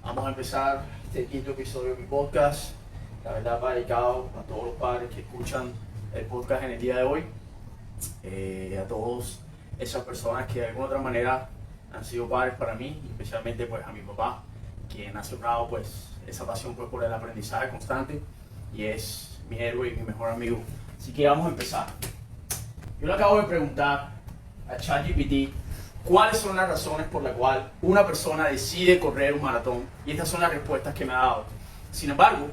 Vamos a empezar este quinto episodio de mi podcast. La verdad, va dedicado a todos los padres que escuchan el podcast en el día de hoy. A todos esas personas que de alguna otra manera han sido padres para mí, especialmente pues a mi papá, quien ha sembrado pues esa pasión pues, por el aprendizaje constante y es mi héroe y mi mejor amigo. Así que vamos a empezar. Yo le acabo de preguntar a ChatGPT cuáles son las razones por las cuales una persona decide correr un maratón, y estas son las respuestas que me ha dado. Sin embargo,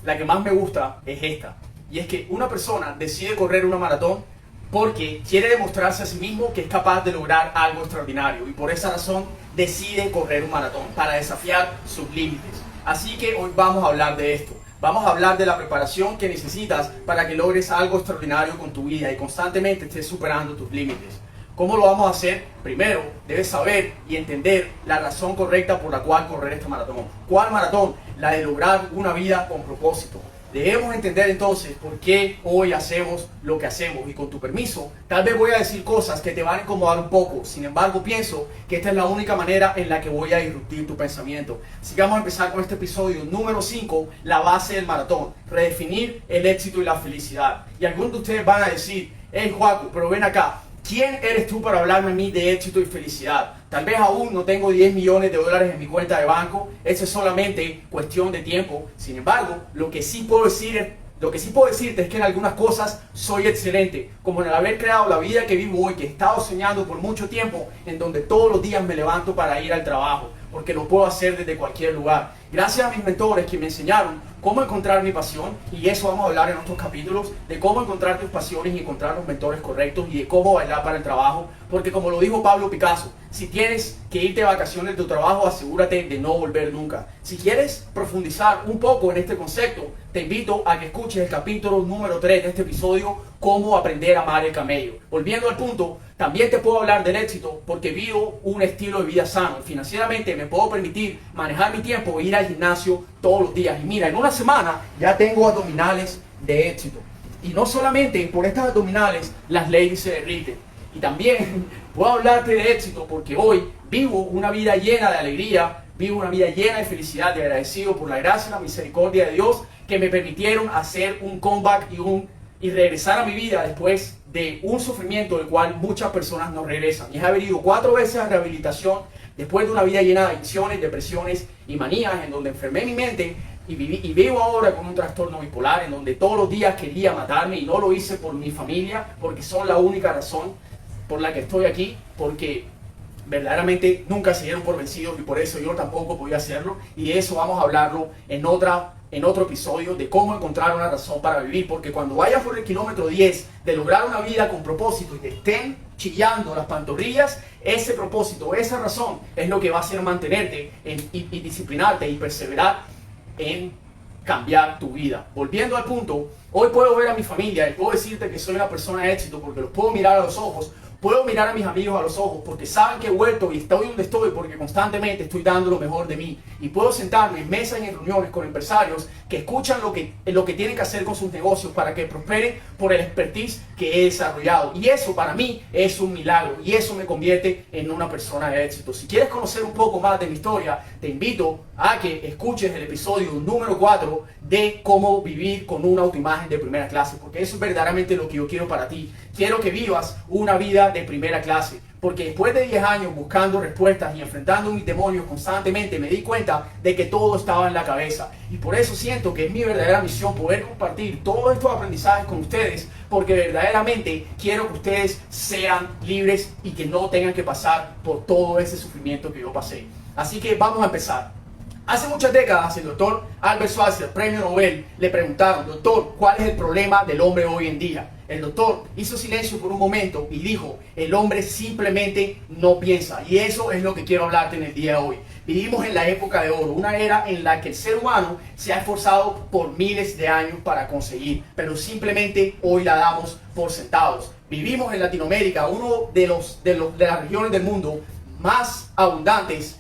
la que más me gusta es esta, y es que una persona decide correr una maratón porque quiere demostrarse a sí mismo que es capaz de lograr algo extraordinario, y por esa razón decide correr un maratón para desafiar sus límites. Así que hoy vamos a hablar de esto. Vamos a hablar de la preparación que necesitas para que logres algo extraordinario con tu vida y constantemente estés superando tus límites. ¿Cómo lo vamos a hacer? Primero, debes saber y entender la razón correcta por la cual correr este maratón. ¿Cuál maratón? La de lograr una vida con propósito. Debemos entender entonces por qué hoy hacemos lo que hacemos, y con tu permiso, tal vez voy a decir cosas que te van a incomodar un poco. Sin embargo, pienso que esta es la única manera en la que voy a disrumpir tu pensamiento. Así que vamos a empezar con este episodio número 5, la base del maratón, redefinir el éxito y la felicidad. Y algunos de ustedes van a decir, hey Joaco, pero ven acá, ¿quién eres tú para hablarme a mí de éxito y felicidad? Tal vez aún no tengo 10 millones de dólares en mi cuenta de banco, eso es solamente cuestión de tiempo. Sin embargo, lo que sí puedo decirte es que en algunas cosas soy excelente, como en el haber creado la vida que vivo hoy, que he estado soñando por mucho tiempo, en donde todos los días me levanto para ir al trabajo, porque lo puedo hacer desde cualquier lugar. Gracias a mis mentores que me enseñaron cómo encontrar mi pasión, y eso vamos a hablar en otros capítulos, de cómo encontrar tus pasiones y encontrar los mentores correctos, y de cómo bailar para el trabajo, porque como lo dijo Pablo Picasso, si tienes que irte de vacaciones de tu trabajo, asegúrate de no volver nunca. Si quieres profundizar un poco en este concepto, te invito a que escuches el capítulo número 3 de este episodio, cómo aprender a amar el camello. Volviendo al punto, también te puedo hablar del éxito porque vivo un estilo de vida sano. Financieramente me puedo permitir manejar mi tiempo e ir al gimnasio todos los días. Y mira, en una semana ya tengo abdominales de éxito. Y no solamente por estas abdominales las ladies se derriten. Y también puedo hablarte de éxito porque hoy vivo una vida llena de alegría, vivo una vida llena de felicidad, de agradecido por la gracia y la misericordia de Dios que me permitieron hacer un comeback y regresar a mi vida después de un sufrimiento del cual muchas personas no regresan. Y es haber ido 4 veces a rehabilitación después de una vida llena de adicciones, depresiones y manías, en donde enfermé mi mente y vivo ahora con un trastorno bipolar, en donde todos los días quería matarme, y no lo hice por mi familia, porque son la única razón por la que estoy aquí, porque verdaderamente nunca se dieron por vencidos y por eso yo tampoco podía hacerlo. Y de eso vamos a hablarlo en otro episodio, de cómo encontrar una razón para vivir, porque cuando vayas por el kilómetro 10 de lograr una vida con propósito y te estén chillando las pantorrillas, ese propósito, esa razón es lo que va a hacer mantenerte y disciplinarte y perseverar en cambiar tu vida. Volviendo al punto, hoy puedo ver a mi familia y puedo decirte que soy una persona de éxito porque los puedo mirar a los ojos. Puedo mirar a mis amigos a los ojos porque saben que he vuelto y estoy donde estoy porque constantemente estoy dando lo mejor de mí. Y puedo sentarme en mesas y en reuniones con empresarios que escuchan lo que tienen que hacer con sus negocios para que prosperen por el expertise que he desarrollado. Y eso para mí es un milagro, y eso me convierte en una persona de éxito. Si quieres conocer un poco más de mi historia, te invito a que escuches el episodio número 4 de cómo vivir con una autoimagen de primera clase, porque eso es verdaderamente lo que yo quiero para ti. Quiero que vivas una vida de primera clase, porque después de 10 años buscando respuestas y enfrentando mis demonios constantemente, me di cuenta de que todo estaba en la cabeza. Y por eso siento que es mi verdadera misión poder compartir todos estos aprendizajes con ustedes, porque verdaderamente quiero que ustedes sean libres y que no tengan que pasar por todo ese sufrimiento que yo pasé. Así que vamos a empezar. Hace muchas décadas el doctor Albert Schweitzer, premio Nobel, le preguntaron: doctor, ¿cuál es el problema del hombre hoy en día? El doctor hizo silencio por un momento y dijo: el hombre simplemente no piensa. Y eso es lo que quiero hablarte en el día de hoy. Vivimos en la época de oro, una era en la que el ser humano se ha esforzado por miles de años para conseguir, pero simplemente hoy la damos por sentados. Vivimos en Latinoamérica, uno de las regiones del mundo más abundantes,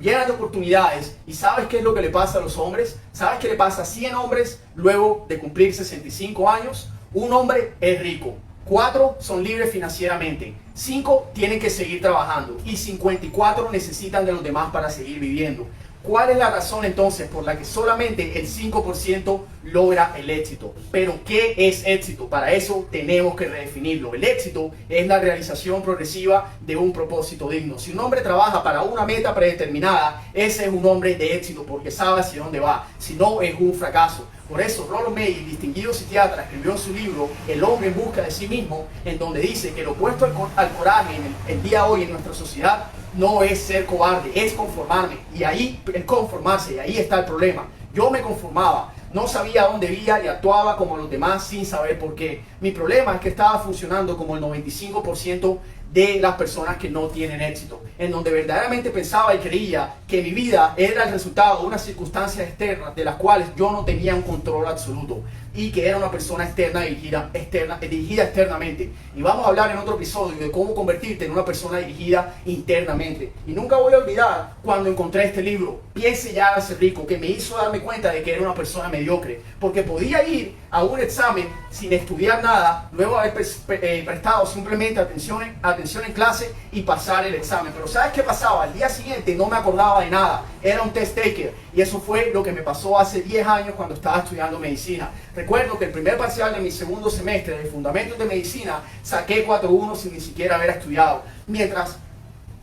llenas de oportunidades. ¿Y sabes qué es lo que le pasa a los hombres? ¿Sabes qué le pasa a 100 hombres luego de cumplir 65 años? Un hombre es rico, 4 son libres financieramente, 5 tienen que seguir trabajando y 54 necesitan de los demás para seguir viviendo. ¿Cuál es la razón entonces por la que solamente el 5% logra el éxito? Pero ¿qué es éxito? Para eso tenemos que redefinirlo. El éxito es la realización progresiva de un propósito digno. Si un hombre trabaja para una meta predeterminada, ese es un hombre de éxito porque sabe hacia dónde va. Si no, es un fracaso. Por eso Rollo May, distinguido psiquiatra, escribió en su libro El hombre en busca de sí mismo, en donde dice que lo opuesto al coraje en el día de hoy en nuestra sociedad no es ser cobarde, es conformarme. Y ahí, el conformarse, y ahí está el problema. Yo me conformaba, no sabía dónde vivía y actuaba como los demás sin saber por qué. Mi problema es que estaba funcionando como el 95% de las personas que no tienen éxito, en donde verdaderamente pensaba y creía que mi vida era el resultado de unas circunstancias externas de las cuales yo no tenía un control absoluto y que era una persona dirigida externamente. Y vamos a hablar en otro episodio de cómo convertirte en una persona dirigida internamente. Y nunca voy a olvidar cuando encontré este libro, Piense ya a ser rico, que me hizo darme cuenta de que era una persona mediocre, porque podía ir a un examen sin estudiar nada, luego haber prestado simplemente atención en clase y pasar el examen. Pero ¿sabes qué pasaba? Al día siguiente no me acordaba de nada, era un test taker, y eso fue lo que me pasó hace 10 años cuando estaba estudiando medicina. Recuerdo que el primer parcial de mi segundo semestre de Fundamentos de Medicina saqué 4.1 sin ni siquiera haber estudiado, mientras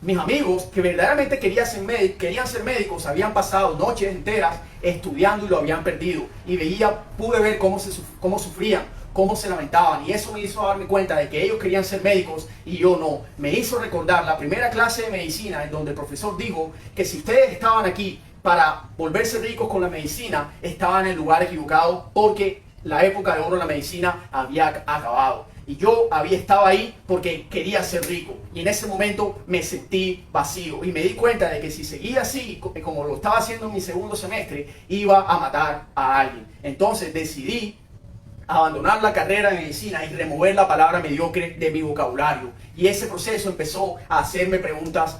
mis amigos que verdaderamente querían ser médicos habían pasado noches enteras estudiando y lo habían perdido. Y pude ver cómo sufrían, cómo se lamentaban. Y eso me hizo darme cuenta de que ellos querían ser médicos y yo no. Me hizo recordar la primera clase de medicina en donde el profesor dijo que si ustedes estaban aquí para volverse ricos con la medicina, estaban en el lugar equivocado porque la época de oro de la medicina había acabado. Y yo estado ahí porque quería ser rico. Y en ese momento me sentí vacío. Y me di cuenta de que si seguía así, como lo estaba haciendo en mi segundo semestre, iba a matar a alguien. Entonces decidí abandonar la carrera de medicina y remover la palabra mediocre de mi vocabulario. Y ese proceso empezó a hacerme preguntas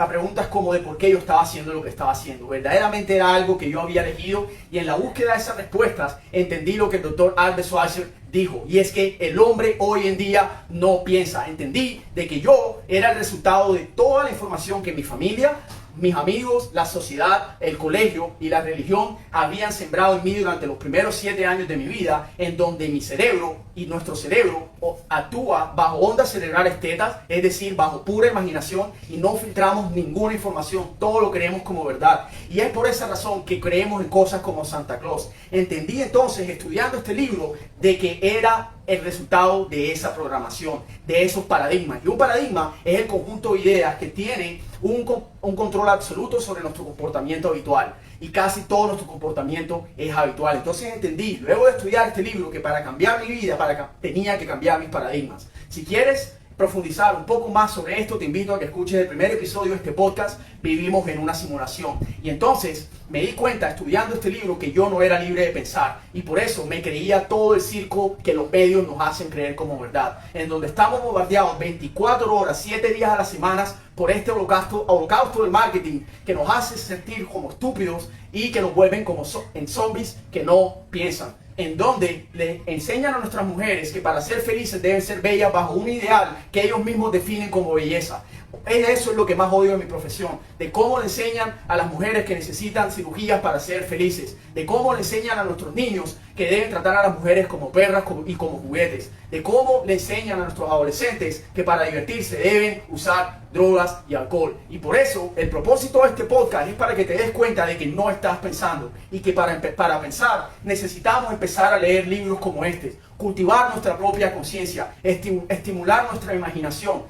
preguntas como de por qué yo estaba haciendo lo que estaba haciendo. Verdaderamente era algo que yo había elegido, y en la búsqueda de esas respuestas entendí lo que el doctor Albert Schweitzer dijo, y es que el hombre hoy en día no piensa. Entendí de que yo era el resultado de toda la información que mi familia, mis amigos, la sociedad, el colegio y la religión habían sembrado en mí durante los primeros 7 años de mi vida, en donde mi cerebro y nuestro cerebro actúa bajo ondas cerebrales tetas, es decir, bajo pura imaginación, y no filtramos ninguna información, todo lo creemos como verdad. Y es por esa razón que creemos en cosas como Santa Claus. Entendí entonces, estudiando este libro, de que era el resultado de esa programación, de esos paradigmas. Y un paradigma es el conjunto de ideas que tienen un control absoluto sobre nuestro comportamiento habitual. Y casi todo nuestro comportamiento es habitual. Entonces entendí, luego de estudiar este libro, que para cambiar mi vida tenía que cambiar mis paradigmas. Si quieres profundizar un poco más sobre esto, te invito a que escuches el primer episodio de este podcast, Vivimos en una simulación. Y entonces me di cuenta, estudiando este libro, que yo no era libre de pensar, y por eso me creía todo el circo que los medios nos hacen creer como verdad, en donde estamos bombardeados 24 horas, 7 días a la semana por este holocausto del marketing que nos hace sentir como estúpidos y que nos vuelven como en zombies que no piensan, en donde le enseñan a nuestras mujeres que para ser felices deben ser bellas bajo un ideal que ellos mismos definen como belleza. Eso es lo que más odio de mi profesión, de cómo le enseñan a las mujeres que necesitan cirugías para ser felices, de cómo le enseñan a nuestros niños que deben tratar a las mujeres como perras y como juguetes, de cómo le enseñan a nuestros adolescentes que para divertirse deben usar drogas y alcohol. Y por eso el propósito de este podcast es para que te des cuenta de que no estás pensando, y que para pensar necesitamos empezar a leer libros como este, cultivar nuestra propia conciencia, estimular nuestra imaginación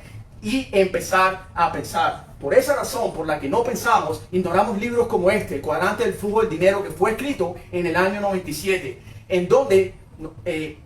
y empezar a pensar. Por esa razón por la que no pensamos, ignoramos libros como este, El cuadrante del flujo del dinero, que fue escrito en el año 97, en donde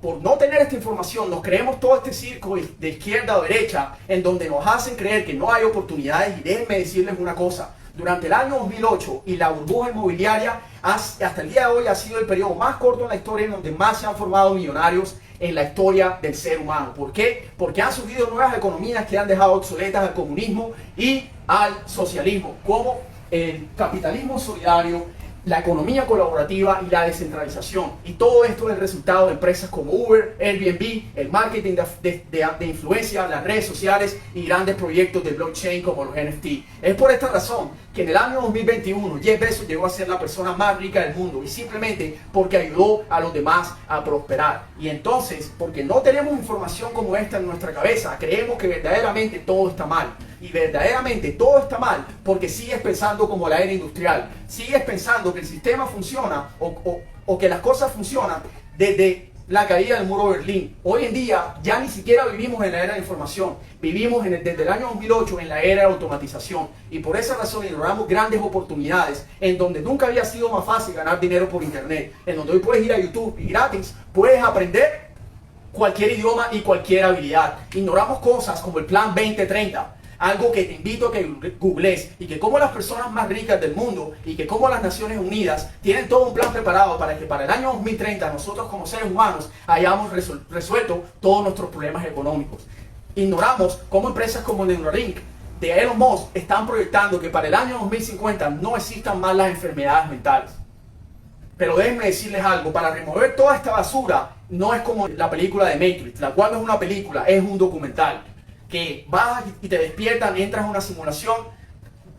por no tener esta información nos creemos todo este circo de izquierda o derecha, en donde nos hacen creer que no hay oportunidades. Y déjenme decirles una cosa: durante el año 2008 y la burbuja inmobiliaria, hasta el día de hoy ha sido el periodo más corto en la historia en donde más se han formado millonarios en la historia del ser humano. ¿Por qué? Porque han surgido nuevas economías que han dejado obsoletas al comunismo y al socialismo, como el capitalismo solidario, la economía colaborativa y la descentralización. Y todo esto es el resultado de empresas como Uber, Airbnb, el marketing de influencia, las redes sociales y grandes proyectos de blockchain como los NFT. Es por esta razón que en el año 2021 Jeff Bezos llegó a ser la persona más rica del mundo, y simplemente porque ayudó a los demás a prosperar. Y entonces, porque no tenemos información como esta en nuestra cabeza, creemos que verdaderamente todo está mal. Y verdaderamente todo está mal porque sigues pensando como la era industrial, sigues pensando que el sistema funciona o que las cosas funcionan desde la caída del muro de Berlín. Hoy en día ya ni siquiera vivimos en la era de información, vivimos desde el año 2008 en la era de automatización, y por esa razón ignoramos grandes oportunidades en donde nunca había sido más fácil ganar dinero por internet, en donde hoy puedes ir a YouTube y gratis puedes aprender cualquier idioma y cualquier habilidad. Ignoramos cosas como el Plan 2030, algo que te invito a que googlees, y que como las personas más ricas del mundo y que como las Naciones Unidas tienen todo un plan preparado para que para el año 2030 nosotros como seres humanos hayamos resuelto todos nuestros problemas económicos. Ignoramos cómo empresas como Neuralink de Elon Musk están proyectando que para el año 2050 no existan más las enfermedades mentales. Pero déjenme decirles algo, para remover toda esta basura no es como la película de Matrix, la cual no es una película, es un documental. Que vas y te despiertan, entras en una simulación,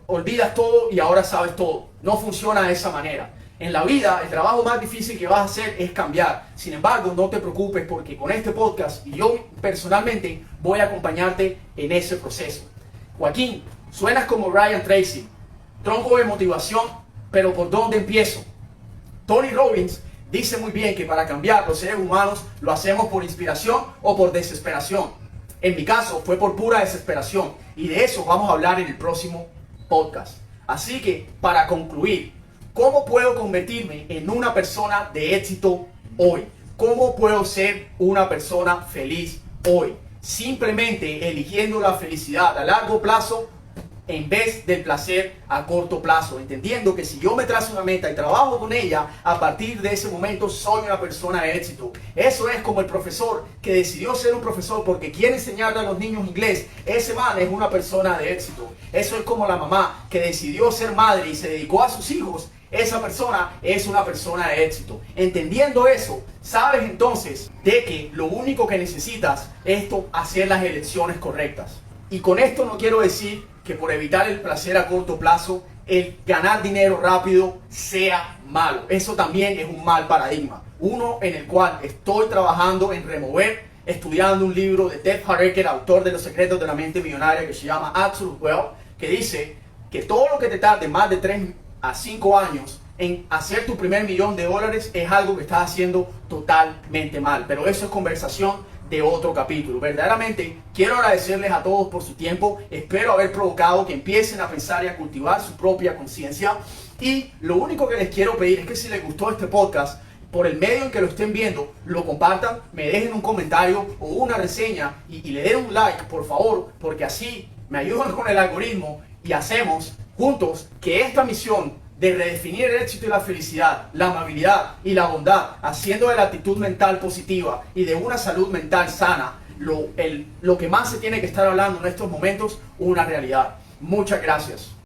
olvidas todo y ahora sabes todo. No funciona de esa manera. En la vida, el trabajo más difícil que vas a hacer es cambiar. Sin embargo, no te preocupes, porque con este podcast y yo personalmente voy a acompañarte en ese proceso. Joaquín, suenas como Ryan Tracy, tronco de motivación, pero ¿por dónde empiezo? Tony Robbins dice muy bien que para cambiar los seres humanos lo hacemos por inspiración o por desesperación. En mi caso fue por pura desesperación, y de eso vamos a hablar en el próximo podcast. Así que, para concluir, ¿cómo puedo convertirme en una persona de éxito hoy? ¿Cómo puedo ser una persona feliz hoy? Simplemente eligiendo la felicidad a largo plazo en vez del placer a corto plazo, entendiendo que si yo me trazo una meta y trabajo con ella, a partir de ese momento soy una persona de éxito. Eso es como el profesor que decidió ser un profesor porque quiere enseñarle a los niños inglés. Ese man es una persona de éxito. Eso es como la mamá que decidió ser madre y se dedicó a sus hijos. Esa persona es una persona de éxito. Entendiendo eso, sabes entonces de que lo único que necesitas es hacer las elecciones correctas. Y con esto no quiero decir que por evitar el placer a corto plazo, el ganar dinero rápido sea malo. Eso también es un mal paradigma. Uno en el cual estoy trabajando en remover, estudiando un libro de Ted Harker, autor de Los Secretos de la Mente Millonaria, que se llama Absolute Wealth, que dice que todo lo que te tarde más de 3 a 5 años en hacer tu primer $1.000.000 es algo que estás haciendo totalmente mal. Pero eso es conversación de otro capítulo. Verdaderamente quiero agradecerles a todos por su tiempo. Espero haber provocado que empiecen a pensar y a cultivar su propia conciencia. Y lo único que les quiero pedir es que si les gustó este podcast, por el medio en que lo estén viendo, lo compartan, me dejen un comentario o una reseña y le den un like, por favor, porque así me ayudan con el algoritmo y hacemos juntos que esta misión de redefinir el éxito y la felicidad, la amabilidad y la bondad, haciendo de la actitud mental positiva y de una salud mental sana, lo que más se tiene que estar hablando en estos momentos, una realidad. Muchas gracias.